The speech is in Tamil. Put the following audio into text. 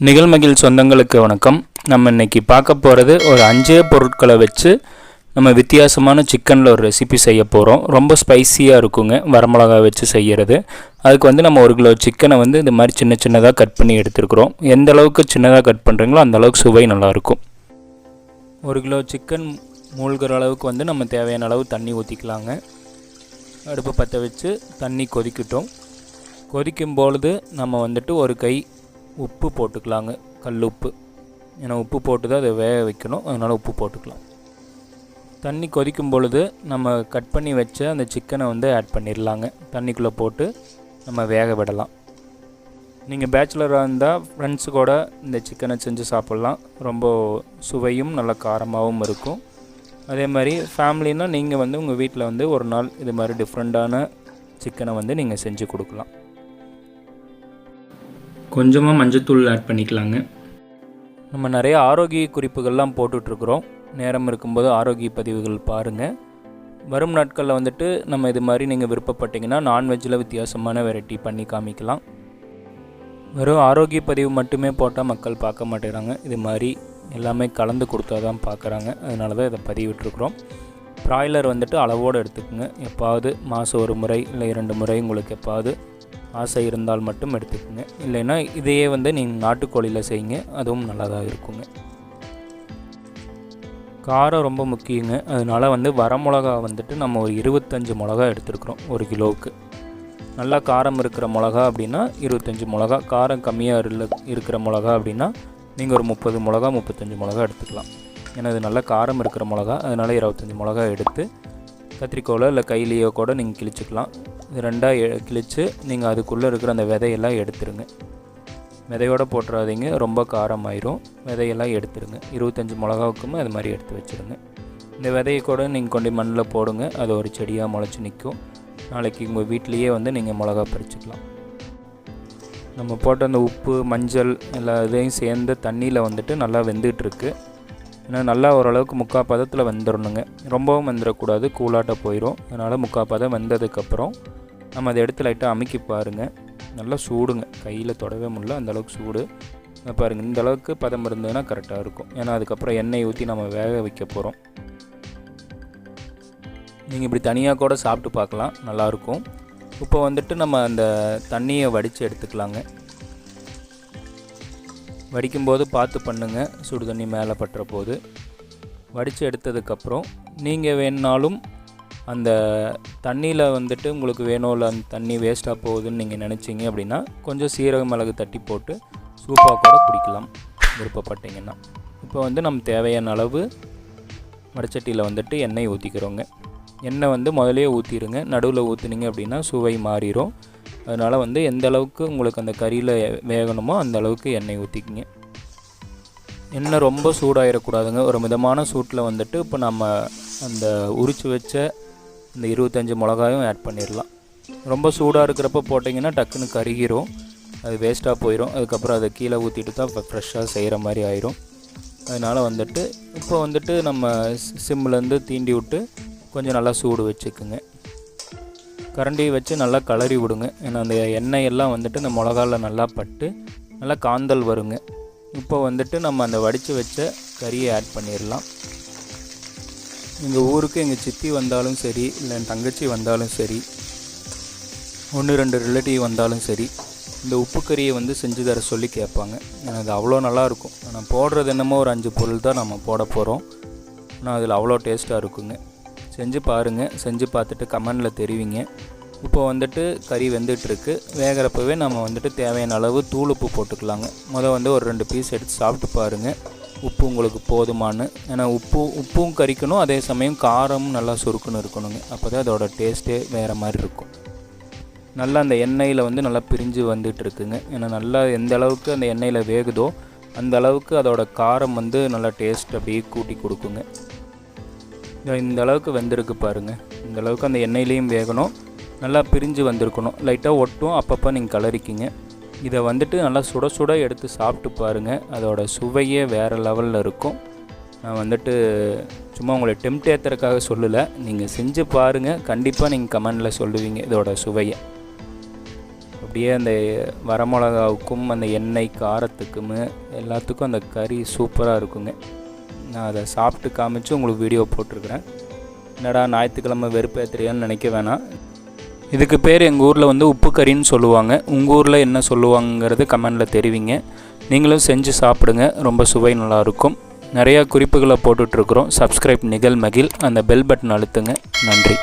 நிகழ்மகிழ் சொந்தங்களுக்கு வணக்கம். நம்ம இன்றைக்கி பார்க்க போகிறது ஒரு 5 பொருட்களை வச்சு நம்ம வித்தியாசமான சிக்கனில் ஒரு ரெசிபி செய்ய போகிறோம். ரொம்ப ஸ்பைஸியாக இருக்குங்க வரமிளகா வச்சு செய்கிறது. அதுக்கு நம்ம 1 கிலோ சிக்கனை இது மாதிரி சின்ன சின்னதாக கட் பண்ணி எடுத்துருக்குறோம். எந்த அளவுக்கு சின்னதாக கட் பண்ணுறீங்களோ அந்த அளவுக்கு சுவை நல்லாயிருக்கும். 1 கிலோ சிக்கன் மூழ்கிற அளவுக்கு நம்ம தேவையான அளவு தண்ணி ஊற்றிக்கலாங்க. அடுப்பு பற்ற வச்சு தண்ணி கொதிக்கட்டும். கொதிக்கும் பொழுது நம்ம ஒரு கை உப்பு போட்டுக்கலாங்க, கல் உப்பு. ஏன்னா உப்பு போட்டு தான் அதை வேக வைக்கணும், அதனால் உப்பு போட்டுக்கலாம். தண்ணி கொதிக்கும் பொழுது நம்ம கட் பண்ணி வச்ச அந்த சிக்கனை ஆட் பண்ணிடலாங்க. தண்ணிக்குள்ளே போட்டு நம்ம வேக விடலாம். நீங்கள் பேச்சுலராக இருந்தால் ஃப்ரெண்ட்ஸு கூட இந்த சிக்கனை செஞ்சு சாப்பிட்லாம். ரொம்ப சுவையும் நல்ல காரமாகவும் இருக்கும். அதே மாதிரி ஃபேமிலினால் நீங்கள் உங்கள் வீட்டில் ஒரு நாள் இது மாதிரி டிஃப்ரெண்ட்டான சிக்கனை நீங்கள் செஞ்சு கொடுக்கலாம். கொஞ்சமாக மஞ்சத்தூள் ஆட் பண்ணிக்கலாங்க. நம்ம நிறைய ஆரோக்கிய குறிப்புகள்லாம் போட்டுட்ருக்குறோம். நேரம் இருக்கும்போது ஆரோக்கிய பதிவுகள் பாருங்கள். வரும் நாட்களில் நம்ம இது மாதிரி நீங்கள் விருப்பப்பட்டீங்கன்னா நான்வெஜ்ஜில் வித்தியாசமான வெரைட்டி பண்ணி காமிக்கலாம். வெறும் ஆரோக்கிய பதிவு மட்டுமே போட்டால் மக்கள் பார்க்க மாட்டேங்கிறாங்க. இது மாதிரி எல்லாமே கலந்து கொடுத்தா தான் பார்க்குறாங்க. அதனால தான் இதை பதிவிட்டுருக்குறோம். ப்ராய்லர் அளவோடு எடுத்துக்கோங்க. எப்பாவது மாதம் 1 முறை இல்லை 2 முறை உங்களுக்கு எப்பாவது ஆசை இருந்தால் மட்டும் எடுத்துக்கோங்க. இல்லைன்னா இதையே நீங்கள் நாட்டுக்கோழியில் செய்யுங்க, அதுவும் நல்லா தான் இருக்குங்க. காரம் ரொம்ப முக்கியங்க. அதனால் வரமிளகா நம்ம ஒரு 25 மிளகா எடுத்துருக்குறோம் 1 கிலோவுக்கு. நல்லா காரம் இருக்கிற மிளகா அப்படின்னா 25 மிளகா, காரம் கம்மியாக இருக்கிற மிளகா அப்படின்னா நீங்கள் ஒரு 30 மிளகா 35 மிளகா எடுத்துக்கலாம். ஏன்னா இது நல்லா காரம் இருக்கிற மிளகா, அதனால் 25 மிளகா எடுத்து கத்திரிக்கோலோ இல்லை கையிலையோ கூட நீங்கள் கிழிச்சிக்கலாம். இது 2ஆக கிழித்து நீங்கள் அதுக்குள்ளே இருக்கிற அந்த விதையெல்லாம் எடுத்துருங்க. விதையோடு போட்டுறாதீங்க, ரொம்ப காரமாயிரும். விதையெல்லாம் எடுத்துருங்க. 25 மிளகாவுக்குமே அது மாதிரி எடுத்து வச்சுருங்க. இந்த விதையை கூட நீங்கள் கொண்டு மண்ணில் போடுங்க, அது ஒரு செடியாக முளைச்சி நிற்கும். நாளைக்கு உங்கள் வீட்லேயே நீங்கள் மிளகா பறிச்சுக்கலாம். நம்ம போட்ட அந்த உப்பு மஞ்சள் எல்லா இதையும் சேர்ந்து தண்ணியில் நல்லா வெந்துகிட்ருக்கு. ஏன்னா நல்லா ஓரளவுக்கு 3/4 பதத்தில் வெந்துடணுங்க. ரொம்பவும் வெந்துடக்கூடாது, கூலாட்ட போயிடும். அதனால் 3/4 பதம் வெந்ததுக்கப்புறம் நம்ம அதை எடுத்து லைட்டாக அமுக்கி பாருங்கள். நல்லா சூடுங்க, கையில் தொடவே முடியல, அந்தளவுக்கு சூடு பாருங்கள். இந்த அளவுக்கு பதம் இருந்ததுன்னா கரெக்டாக இருக்கும். ஏன்னா அதுக்கப்புறம் எண்ணெய் ஊற்றி நம்ம வேக வைக்க போகிறோம். நீங்கள் இப்படி தனியாக கூட சாப்பிட்டு பார்க்கலாம், நல்லாயிருக்கும். இப்போ நம்ம அந்த தண்ணியை வடித்து எடுத்துக்கலாங்க. வடிக்கும்போது பார்த்து பண்ணுங்கள், சுடு தண்ணி மேலே பட்டுற போது. வடித்து எடுத்ததுக்கப்புறம் நீங்கள் வேணுனாலும் அந்த தண்ணியில் உங்களுக்கு வேணும் இல்லை அந்த தண்ணி வேஸ்ட்டாக போகுதுன்னு நீங்கள் நினச்சிங்க அப்படின்னா கொஞ்சம் சீரக மிளகு தட்டி போட்டு சூப்பாக கூட குடிக்கலாம் விருப்பப்பட்டீங்கன்னா. இப்போ நம்ம தேவையான அளவு வடச்சட்டியில் எண்ணெய் ஊற்றிக்கிறோங்க. எண்ணெய் முதலே ஊற்றிடுங்க. நடுவில் ஊற்றுனீங்க அப்படின்னா சுவை மாறிடும். அதனால் எந்த அளவுக்கு உங்களுக்கு அந்த கறியில் வேகணுமோ அந்த அளவுக்கு எண்ணெய் ஊற்றிக்கிங்க. எண்ணெய் ரொம்ப சூடாகிடக்கூடாதுங்க. ஒரு மிதமான சூட்டில் இப்போ நம்ம அந்த உரித்து வச்ச இந்த 25 மிளகாயும் ஆட் பண்ணிடலாம். ரொம்ப சூடாக இருக்கிறப்ப போட்டிங்கன்னா டக்குன்னு கருகிரும், அது வேஸ்ட்டாக போயிடும். அதுக்கப்புறம் அதை கீழே ஊற்றிட்டு தான் இப்போ ஃப்ரெஷ்ஷாக செய்கிற மாதிரி ஆயிரும். அதனால் இப்போ நம்ம சிம்லேருந்து தீண்டி விட்டு கொஞ்சம் நல்லா சூடு வச்சுக்குங்க. கரண்டியை வச்சு நல்லா கலரி விடுங்க. ஏன்னா அந்த எண்ணெயெல்லாம் இந்த மிளகாவில் நல்லா பட்டு நல்லா காந்தல் வருங்க. இப்போ நம்ம அந்த வடித்து வச்ச கறியை ஆட் பண்ணிடலாம். எங்கள் ஊருக்கு எங்கள் சித்தி வந்தாலும் சரி, இல்லை என் தங்கச்சி வந்தாலும் சரி, 1-2 ரிலேட்டிவ் வந்தாலும் சரி, இந்த உப்பு கறியை செஞ்சு தர சொல்லி கேட்பாங்க. அது அவ்வளோ நல்லாயிருக்கும். நான் போடுறது என்னமோ ஒரு 5 பொருள் தான் நம்ம போட போகிறோம். ஆனால் அதில் அவ்வளோ டேஸ்ட்டாக இருக்குங்க. செஞ்சு பாருங்கள். செஞ்சு பார்த்துட்டு கமெண்டில் தெரிவிங்க. இப்போ கறி வெந்துட்டுருக்கு. வேகிறப்பவே நம்ம தேவையான அளவு தூள் உப்பு போட்டுக்கலாங்க. ஒரு 2 பீஸ் எடுத்து சாப்பிட்டு பாருங்கள், உப்பு உங்களுக்கு போதுமானு. ஏன்னா உப்பும் கறிக்கணும், அதே சமயம் காரமும் நல்லா சுருக்குன்னு இருக்கணுங்க. அப்போ தான் அதோட டேஸ்ட்டே வேறு மாதிரி இருக்கும். நல்லா அந்த எண்ணெயில் நல்லா பிரிஞ்சு வந்துட்டுருக்குங்க. ஏன்னா நல்லா எந்த அளவுக்கு அந்த எண்ணெயில் வேகுதோ அந்த அளவுக்கு அதோட காரம் நல்லா டேஸ்ட் அப்படியே கூட்டி கொடுக்குங்க. இந்த அளவுக்கு வெந்திருக்கு பாருங்கள். இந்த அளவுக்கு அந்த எண்ணெயிலையும் வேகணும், நல்லா பிரிஞ்சு வந்திருக்கணும். லைட்டாக ஒட்டும், அப்பப்போ நீங்கள் கலரிக்கிங்க. இதை நல்லா சுட சுட எடுத்து சாப்பிட்டு பாருங்கள். அதோட சுவையே வேறு லெவலில் இருக்கும். நான் சும்மா உங்களை டெம்ட் ஏற்றுறதுக்காக சொல்லலை, நீங்கள் செஞ்சு பாருங்கள். கண்டிப்பாக நீங்கள் கமெண்டில் சொல்லுவீங்க இதோட சுவையை. அப்படி அப்படியே அந்த வரமிளகாவுக்கும் அந்த எண்ணெய் காரத்துக்கும் எல்லாத்துக்கும் அந்த கறி சூப்பராக இருக்குங்க. நான் அதை சாப்பிட்டு காமிச்சு உங்களுக்கு வீடியோ போட்டிருக்கிறேன். என்னடா ஞாயிற்றுக்கிழமை வெறுப்பேற்றுறியான்னு நினைக்க வேணாம். இதுக்கு பேர் எங்கள் ஊரில் வந்து உப்பு கறின்னு சொல்லுவாங்க. உங்கள் ஊரில் என்ன சொல்லுவாங்கிறது கமெண்டில் தெரிவிங்க. நீங்களும் செஞ்சு சாப்பிடுங்க, ரொம்ப சுவை நல்லாயிருக்கும். நிறையா குறிப்புகளை போட்டுட்ருக்குறோம். சப்ஸ்கிரைப் நிகழ்மகிழ், அந்த பெல் பட்டன் அழுத்துங்க. நன்றி.